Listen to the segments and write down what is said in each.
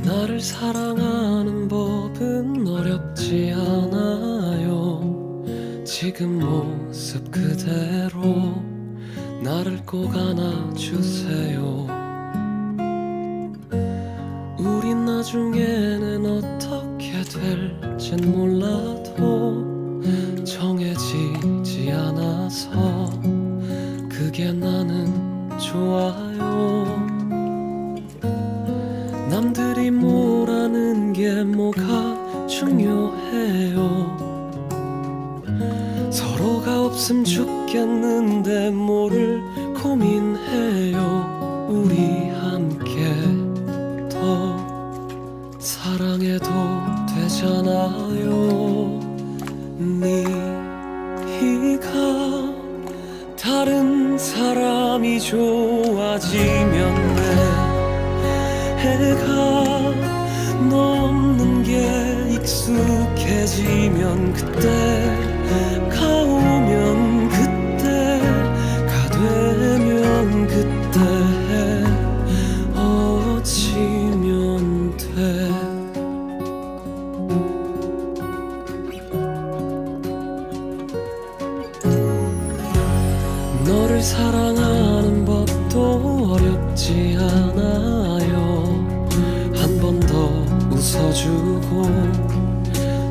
나를 사랑하는 법은 어렵지 않아요. 지금 모습 그대로 나를 꼭 안아주세요. 우린 나중에는 어떻게 될진 몰라도 정해지지 않아서 그게 나는 좋아요. 남들이 뭐라는 게 뭐가 중요해요. 서로가 없음 죽겠는데 뭐를 고민해요. 우리 함께 더 사랑해도 되잖아요. 네가 다른 사람이 좋아지면 해가 넘는 게 익숙해지면 그때가 오면 그때가 되면 그때 헤어지면 돼. 너를 사랑하는 법도 어렵지 않아요. 한 번 더 웃어주고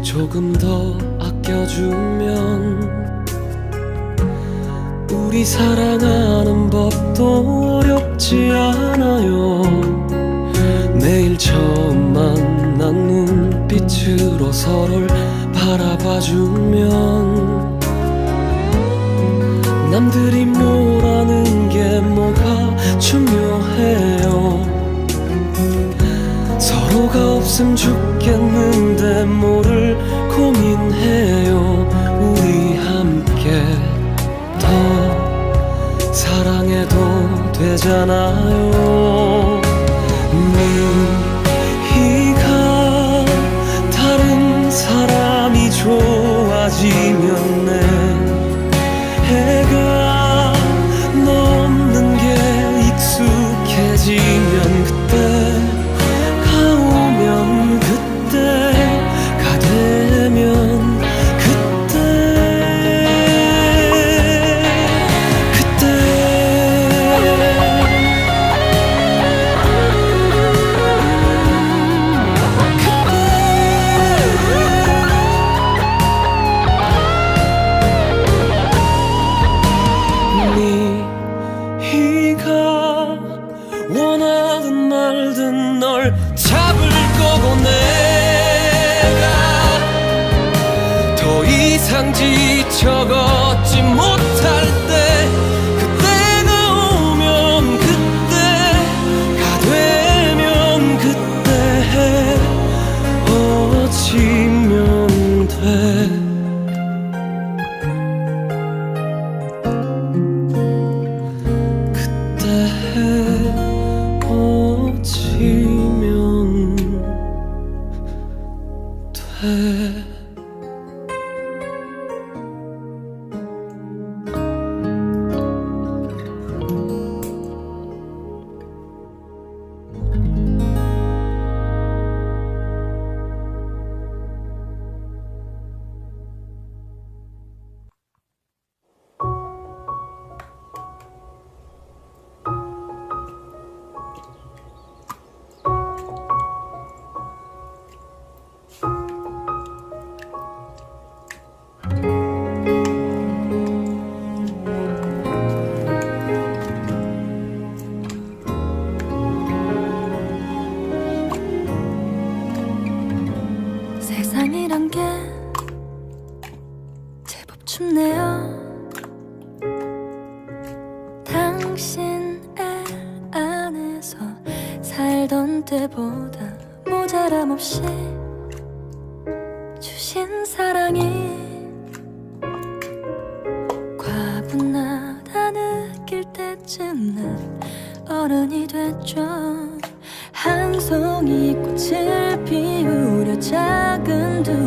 조금 더 아껴주면 우리 사랑하는 법도 어렵지 않아요. 매일 처음 만난 눈빛으로 서로를 바라봐주면 남들이 뭐라는 게 뭐가 중요해요. 서로가 없음 죽겠는데 뭐를 고민해요. 우리 함께 더 사랑해도 되잖아요. 네가 다른 사람이 좋아지면 내 해가 넘는 게 익숙해지면 그때가 오면 그때가 되면 원하든 말든 널 잡을 거고 내가 더 이상 지쳐 걷지 못할 때 그때가 오면 그때가 되면 그때 헤어지면 돼. 헤어지면 돼. 세상이란 게 제법 춥네요. 당신 애 안에서 살던 때보다 모자람 없이 주신 사랑이 과분하다 느낄 때쯤 난 어른이 됐죠. 한 송이 사랑이 꽃을 피우려 작은 두